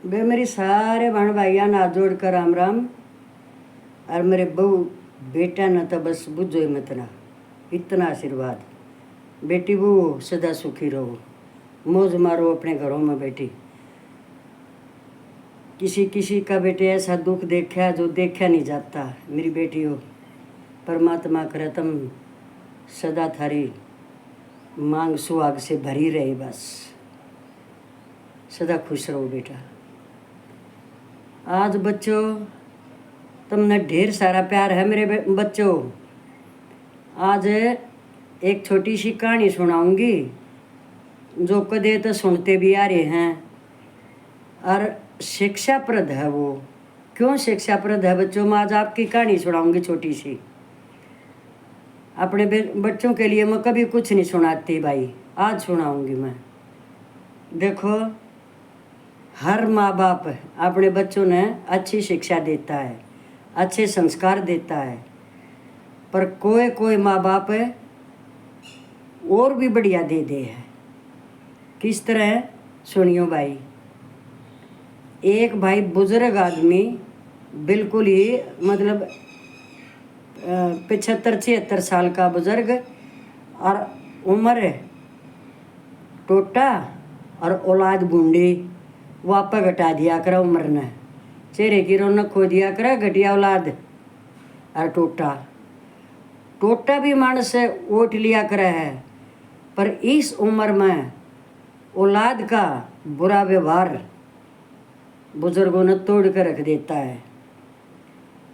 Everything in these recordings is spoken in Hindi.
बे मेरी सारे बहन भाइया ना जोड़ कर राम राम। और मेरे बहू बेटा न तो बस बुझो ही मत ना, इतना आशीर्वाद। बेटी वो सदा सुखी रहो, मौज मारो अपने घरों में बैठी। किसी किसी का बेटे ऐसा दुख देखा जो देखा नहीं जाता। मेरी बेटी हो, परमात्मा करे तुम सदा थारी मांग सुहाग से भरी रहे, बस सदा खुश रहो बेटा। आज बच्चों तुमने ढेर सारा प्यार है मेरे बच्चों। आज एक छोटी सी कहानी सुनाऊंगी जो कदे तो सुनते भी आ रहे हैं, और शिक्षाप्रद है। वो क्यों शिक्षाप्रद है बच्चों? मैं आज आपकी कहानी सुनाऊंगी छोटी सी। अपने बच्चों के लिए मैं कभी कुछ नहीं सुनाती भाई, आज सुनाऊंगी मैं। देखो, हर माँ बाप अपने बच्चों ने अच्छी शिक्षा देता है, अच्छे संस्कार देता है, पर कोई कोई माँ बाप और भी बढ़िया दे दे है। किस तरह सुनियो भाई। एक भाई बुजुर्ग आदमी, बिल्कुल ही मतलब 75-76 साल का बुजुर्ग, और उम्र टोटा और औलाद बूंदी। वापा घटा दिया करा उम्र ने, चेहरे की रौनक खो दिया करा, घटिया औलाद। और टोटा भी मानस ओट लिया करा है, पर इस उम्र में औलाद का बुरा व्यवहार बुजुर्गों ने तोड़ कर रख देता है।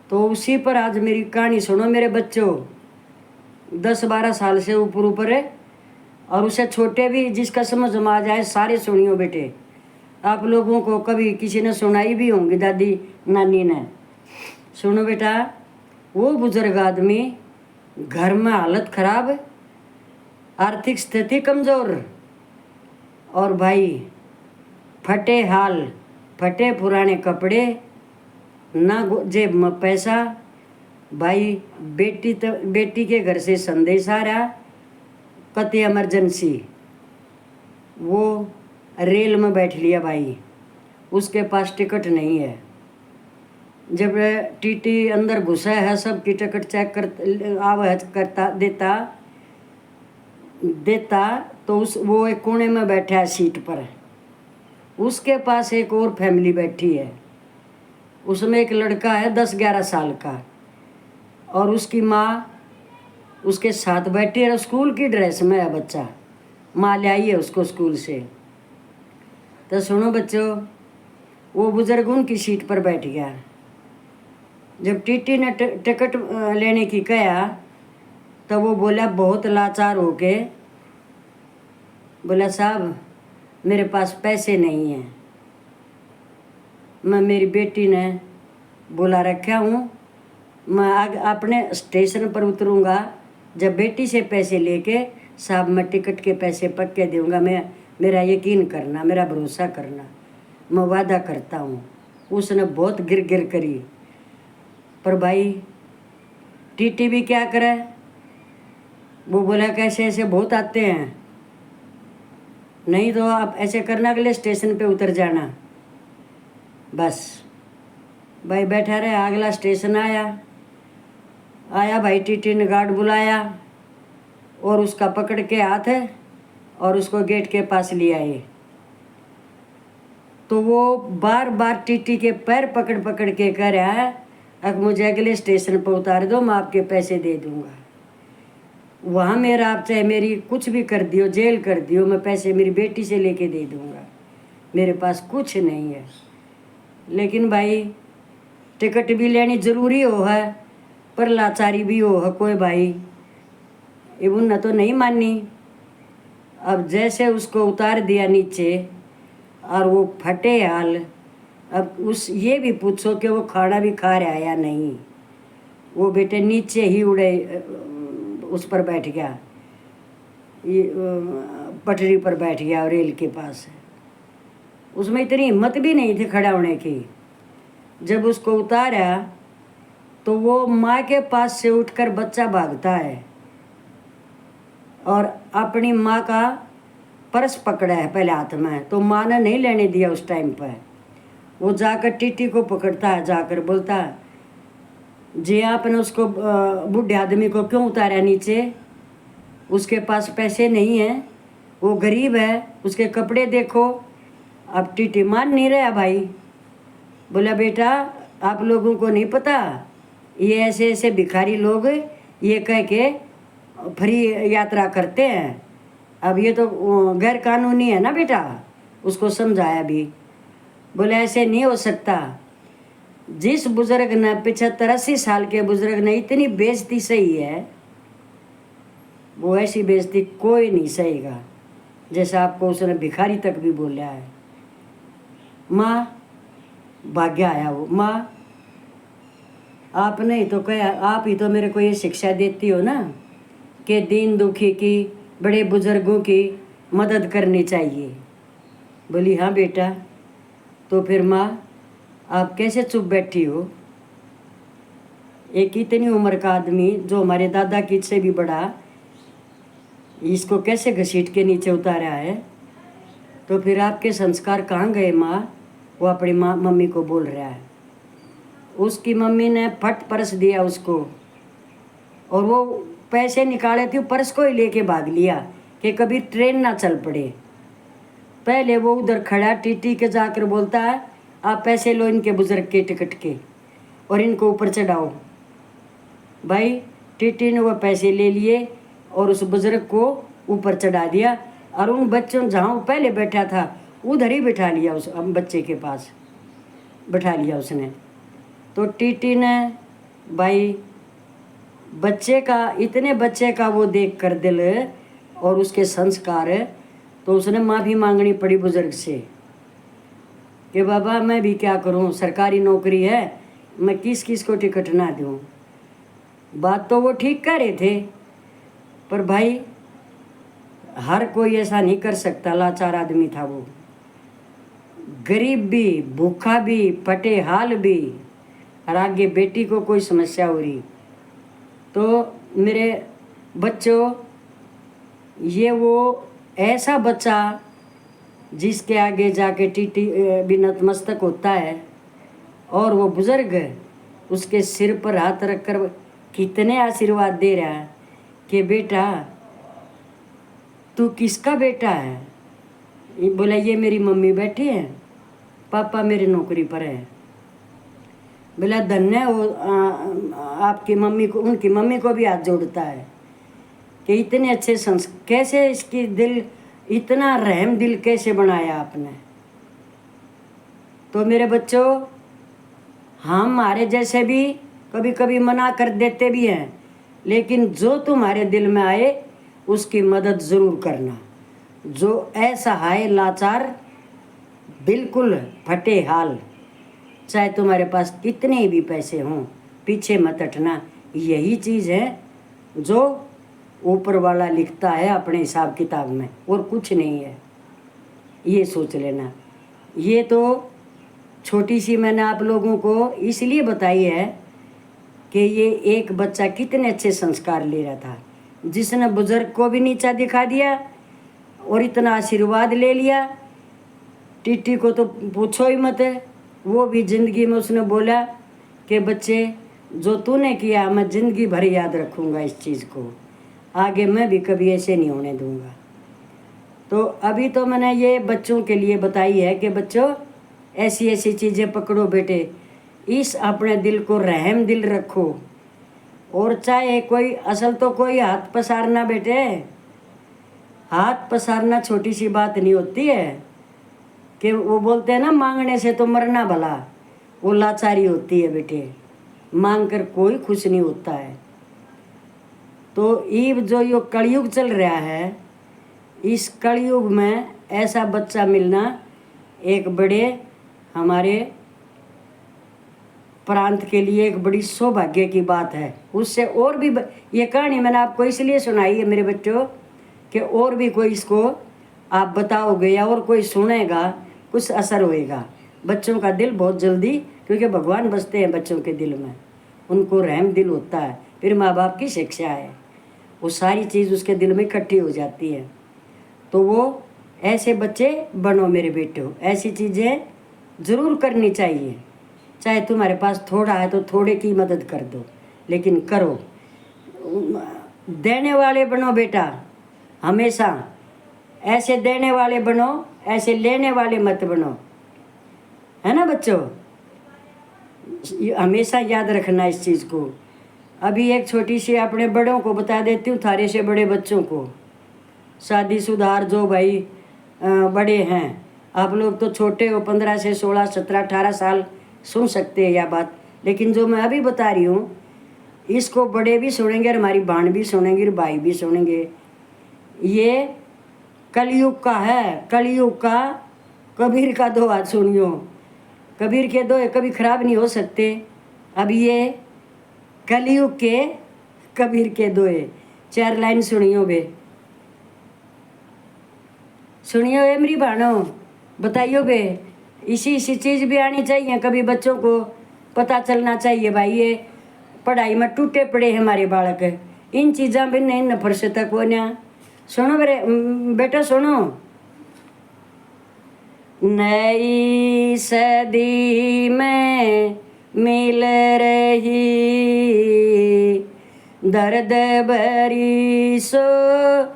तो उसी पर आज मेरी कहानी सुनो मेरे बच्चों। 10-12 साल से ऊपर है, और उसे छोटे भी जिसका समझ में आ जाए सारे सुनियो बेटे। आप लोगों को कभी किसी ने सुनाई भी होंगी, दादी नानी ने। सुनो बेटा। वो बुजुर्ग आदमी, घर में हालत खराब, आर्थिक स्थिति कमज़ोर, और भाई फटे हाल, फटे पुराने कपड़े, ना जेब में पैसा। भाई बेटी के घर से संदेश आ रहा, कति इमरजेंसी। वो रेल में बैठ लिया भाई, उसके पास टिकट नहीं है। जब टीटी अंदर घुसा है, सबकी टिकट चेक करता देता तो वो एक कोने में बैठा है सीट पर। उसके पास एक और फैमिली बैठी है, उसमें एक लड़का है 10-11 साल का, और उसकी माँ उसके साथ बैठी है। स्कूल की ड्रेस में है बच्चा, माँ ले आई है उसको स्कूल से। तो सुनो बच्चों, वो बुजुर्ग उनकी सीट पर बैठ गया। जब टीटी ने टिकट लेने की कहा, तो वो बोला बहुत लाचार होके, बोला साहब मेरे पास पैसे नहीं हैं, मैं मेरी बेटी ने बुला रखा हूँ, मैं अपने स्टेशन पर उतरूँगा, जब बेटी से पैसे लेके साहब मैं टिकट के पैसे पक्के दूँगा। मेरा यकीन करना, मेरा भरोसा करना, मैं वादा करता हूँ। उसने बहुत गिर करी, पर भाई टीटी भी क्या करे। वो बोला कैसे ऐसे बहुत आते हैं, नहीं तो आप ऐसे करना, अगले स्टेशन पे उतर जाना। बस भाई बैठा रहे, अगला स्टेशन आया भाई, टीटी ने गार्ड बुलाया और उसका पकड़ के हाथ है और उसको गेट के पास ले आए। तो वो बार बार टीटी के पैर पकड़ के कह रहा है, अब मुझे अगले स्टेशन पर उतार दो, मैं आपके पैसे दे दूंगा। वहाँ मेरा आप चाहे मेरी कुछ भी कर दियो, जेल कर दियो, मैं पैसे मेरी बेटी से लेके दे दूंगा, मेरे पास कुछ नहीं है। लेकिन भाई टिकट भी लेनी ज़रूरी हो है, पर लाचारी भी हो है कोई भाई, इवन न तो नहीं मानी। अब जैसे उसको उतार दिया नीचे, और वो फटे हाल। अब ये भी पूछो कि वो खाना भी खा रहा है या नहीं। वो बेटे नीचे ही उड़े, उस पर बैठ गया, ये पटरी पर बैठ गया रेल के पास। उसमें इतनी हिम्मत भी नहीं थी खड़ा होने की। जब उसको उतारा तो वो माँ के पास से उठकर बच्चा भागता है और अपनी माँ का पर्स पकड़ा है पहले हाथ में, तो माँ ने नहीं लेने दिया उस टाइम पर। वो जाकर टीटी को पकड़ता है, जाकर बोलता है, जी आपने उसको बूढ़े आदमी को क्यों उतारा नीचे? उसके पास पैसे नहीं हैं, वो गरीब है, उसके कपड़े देखो। अब टीटी मान नहीं रहा भाई। बोला बेटा आप लोगों को नहीं पता, ये ऐसे ऐसे भिखारी लोग ये कह के फ्री यात्रा करते हैं। अब ये तो गैर कानूनी है ना बेटा। उसको समझाया भी। बोले ऐसे नहीं हो सकता। जिस बुजुर्ग ने 75-80 साल के बुजुर्ग ने इतनी बेइज्जती सही है, वो ऐसी बेइज्जती कोई नहीं सहेगा जैसा आपको उसने भिखारी तक भी बोला है। माँ भाग्य आया वो, माँ आप नहीं तो क्या, आप ही तो मेरे को ये शिक्षा देती हो ना कि दीन दुखी की, बड़े बुजुर्गों की मदद करनी चाहिए। बोली हाँ बेटा। तो फिर माँ आप कैसे चुप बैठी हो? एक इतनी उम्र का आदमी जो हमारे दादा की से भी बड़ा, इसको कैसे घसीट के नीचे उतारा है? तो फिर आपके संस्कार कहाँ गए माँ? वो अपनी मम्मी को बोल रहा है। उसकी मम्मी ने फट पर्स दिया उसको, और वो पैसे निकाले थे, पर्स को ही लेके भाग लिया कि कभी ट्रेन ना चल पड़े। पहले वो उधर खड़ा टीटी के जाकर बोलता है, आप पैसे लो इनके बुजुर्ग के टिकट के और इनको ऊपर चढ़ाओ। भाई टीटी ने वो पैसे ले लिए और उस बुजुर्ग को ऊपर चढ़ा दिया, और उन बच्चों जहाँ वो पहले बैठा था उधर ही बैठा लिया, उस बच्चे के पास बैठा लिया उसने। तो टीटी ने भाई बच्चे का, इतने बच्चे का वो देख कर दिल और उसके संस्कार, तो उसने माफ़ी मांगनी पड़ी बुजुर्ग से कि बाबा मैं भी क्या करूं, सरकारी नौकरी है, मैं किस किस को टिकट ना दूं। बात तो वो ठीक कह रहे थे, पर भाई हर कोई ऐसा नहीं कर सकता। लाचार आदमी था वो, गरीब भी, भूखा भी, फटे हाल भी, और आगे बेटी को कोई समस्या हो रही। तो मेरे बच्चों, ये वो ऐसा बच्चा जिसके आगे जाके टीटी भी नतमस्तक होता है, और वो बुजुर्ग उसके सिर पर हाथ रखकर कितने आशीर्वाद दे रहा है कि बेटा तू किसका बेटा है? बोला ये मेरी मम्मी बैठी है, पापा मेरी नौकरी पर है। बोला धन्य वो आपकी मम्मी को, उनकी मम्मी को भी हाथ जोड़ता है कि इतने अच्छे कैसे इसकी दिल, इतना रहम दिल कैसे बनाया आपने। तो मेरे बच्चों, हम हमारे जैसे भी कभी कभी मना कर देते भी हैं, लेकिन जो तुम्हारे दिल में आए उसकी मदद ज़रूर करना। जो ऐसा है लाचार, बिल्कुल फटे हाल, चाहे तुम्हारे पास कितने भी पैसे हों, पीछे मत हटना। यही चीज़ है जो ऊपर वाला लिखता है अपने हिसाब किताब में, और कुछ नहीं है, ये सोच लेना। ये तो छोटी सी मैंने आप लोगों को इसलिए बताई है कि ये एक बच्चा कितने अच्छे संस्कार ले रहा था, जिसने बुजुर्ग को भी नीचा दिखा दिया और इतना आशीर्वाद ले लिया। टीटी को तो पूछो ही मत है, वो भी ज़िंदगी में उसने बोला कि बच्चे जो तूने किया मैं ज़िंदगी भर याद रखूँगा इस चीज़ को, आगे मैं भी कभी ऐसे नहीं होने दूँगा। तो अभी तो मैंने ये बच्चों के लिए बताई है कि बच्चों ऐसी ऐसी चीज़ें पकड़ो बेटे, इस अपने दिल को रहम दिल रखो। और चाहे कोई, असल तो कोई हाथ पसारना बेटे, हाथ पसारना छोटी सी बात नहीं होती है कि वो बोलते हैं ना मांगने से तो मरना भला, वो लाचारी होती है बेटे। मांग कर कोई खुश नहीं होता है। तो ईब जो ये कलयुग चल रहा है, इस कलयुग में ऐसा बच्चा मिलना एक बड़े हमारे प्रांत के लिए एक बड़ी सौभाग्य की बात है। उससे और भी ये कहानी मैंने आपको इसलिए सुनाई है मेरे बच्चों कि और भी कोई इसको आप बताओगे या और कोई सुनेगा, कुछ असर होएगा। बच्चों का दिल बहुत जल्दी, क्योंकि भगवान बसते हैं बच्चों के दिल में, उनको रहम दिल होता है। फिर माँ बाप की शिक्षा है, वो सारी चीज़ उसके दिल में इकट्ठी हो जाती है। तो वो ऐसे बच्चे बनो मेरे बेटो, ऐसी चीज़ें ज़रूर करनी चाहिए। चाहे तुम्हारे पास थोड़ा है तो थोड़े की मदद कर दो, लेकिन करो। देने वाले बनो बेटा, हमेशा ऐसे देने वाले बनो, ऐसे लेने वाले मत बनो, है ना बच्चों। हमेशा याद रखना इस चीज़ को। अभी एक छोटी सी अपने बड़ों को बता देती हूँ, थारे से बड़े बच्चों को, शादीशुदा जो भाई बड़े हैं, आप लोग तो छोटे हो, 15 से 16, 17, 18 साल सुन सकते हैं यह बात, लेकिन जो मैं अभी बता रही हूँ इसको बड़े भी सुनेंगे और हमारी बहन भी सुनेंगी और भाई भी सुनेंगे। ये कलयुग का है, कलयुग का। कबीर का दो हाथ सुनियो, कबीर के दो कभी खराब नहीं हो सकते। अब ये कलयुग के कबीर के दोए 4 लाइन सुनियो बे, सुनियो ए मेरी बहनों, बताइयो बे। इसी चीज़ भी आनी चाहिए, कभी बच्चों को पता चलना चाहिए भाई ये पढ़ाई में टूटे पड़े हैं हमारे बालक, इन चीज़ा भी नहीं नफर से तक वो ना। सुनो बेटा सुनो। नई सदी में मिल रही दर्द भरी सौगात,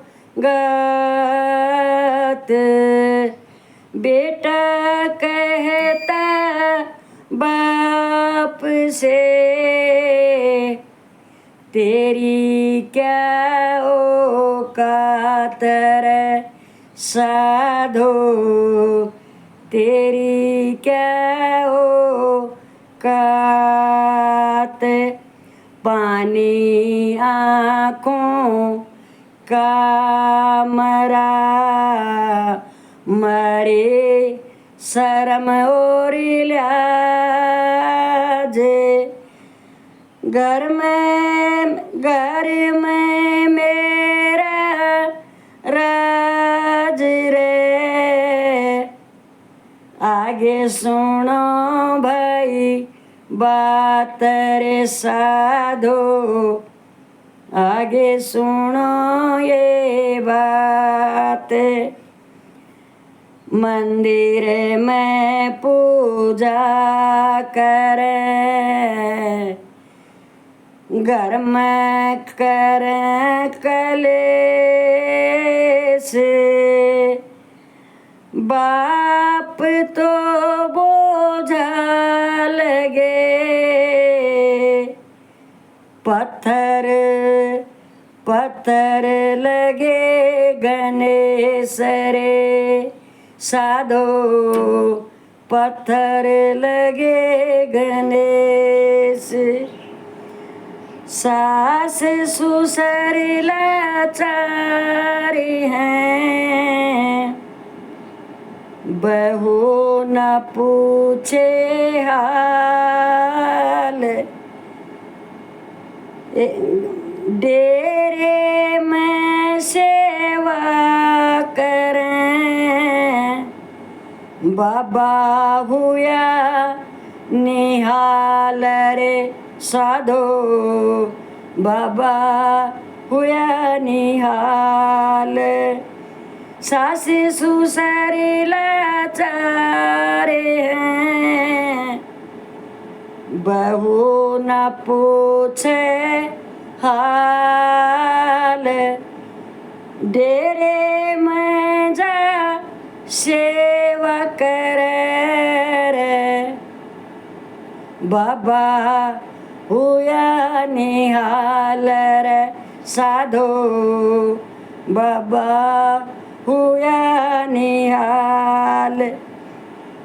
बेटा कहता बाप से तेरी क्या औकात रे साधो, तेरी क्या औकात। पानी आँखों का मरा मरे शर्म और लाज, घर में मेरा राज रे। आगे सुनो भाई बात रे साधो, आगे सुनो ये बात। मंदिर में पूजा करें, घर में करें कलेश, बाप तो बोझा लगे, पत्थर लगे गणेश रे साधो, पत्थर लगे गणेश। सास ससुर लाचारी हैं, बहू न पूछे हाल, डेरे में सेवा करें, बाबा हुआ निहाल रे साधो, बाबा हुआ निहाल। सास ससुर लाचारे हैं, बहू न पूछे हाल, डेरे में जा सेवा करे रे, बाबा हुआ निहाल रे साधो, बाबा हुआ निहाल।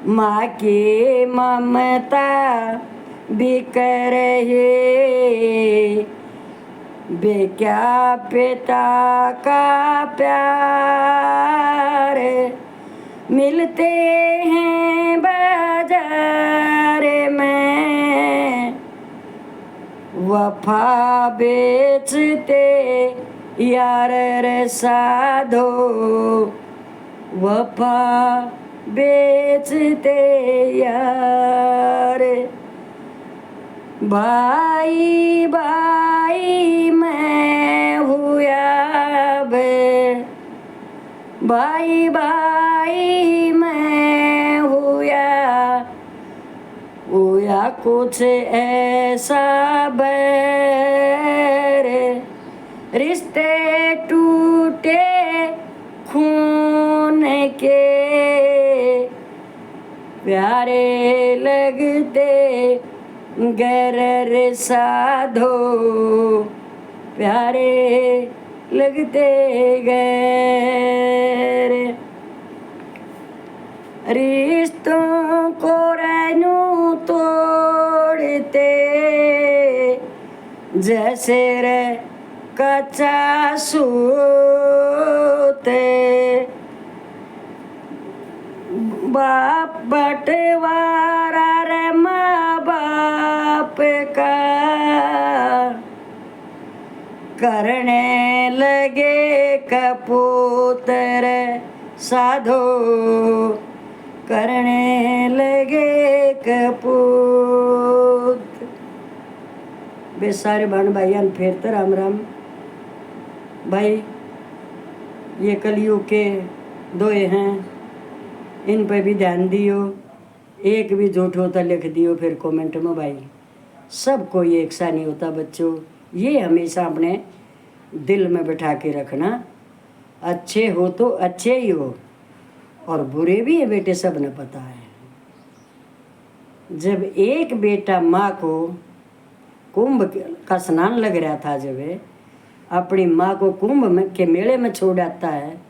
माँ की ममता बिकर है, बेक्या पिता का प्यार, मिलते हैं बाजार में, वफा बेचते यार रे साधो, वफा बेचते यार। भाई भाई मैं हुआ बे, भाई भाई मैं हुआ कुछ ऐसा बैर रिश्ते टूटे खून के प्यारे लगते गैर साधो प्यारे लगते गैर रिश्तों को रहनू तोड़ते जैसे रे कच्चा सूते बाप बटवारा रे माँ बाप का करने लगे कपूतर साधो करने लगे कपूत। बे सारे बहन भाइयान फिर तो राम राम भाई। ये कलयुग के दोए हैं, इन पे भी ध्यान दियो। एक भी झूठ होता लिख दियो फिर कमेंट में भाई। सब कोई एक सा नहीं होता बच्चों, ये हमेशा अपने दिल में बिठा के रखना। अच्छे हो तो अच्छे ही हो और बुरे भी है बेटे, सब ने पता है। जब एक बेटा माँ को कुंभ का स्नान लग रहा था, जब अपनी माँ को कुंभ में के मेले में छोड़ आता है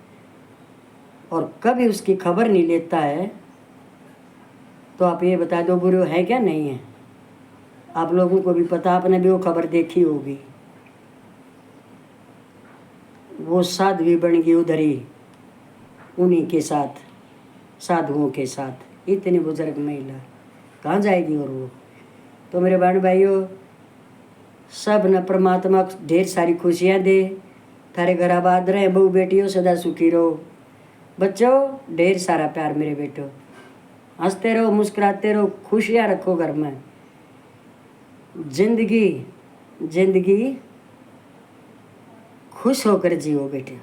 और कभी उसकी खबर नहीं लेता है, तो आप ये बता दो बुरे है क्या नहीं है? आप लोगों को भी पता, आपने भी वो खबर देखी होगी। वो साध्वी बन गई उधर ही उन्हीं के साथ, साधुओं के साथ। इतनी बुजुर्ग महिला कहाँ जाएगी? और वो तो मेरे बहन भाइयों, सब न परमात्मा ढेर सारी खुशियाँ दे, थारे घर आबाद रहे, बहू बेटियों सदा सुखी रहो। बच्चों ढेर सारा प्यार मेरे बेटो, हंसते रहो, मुस्कुराते रहो, खुशियाँ रखो घर में। जिंदगी खुश होकर जियो बेटे।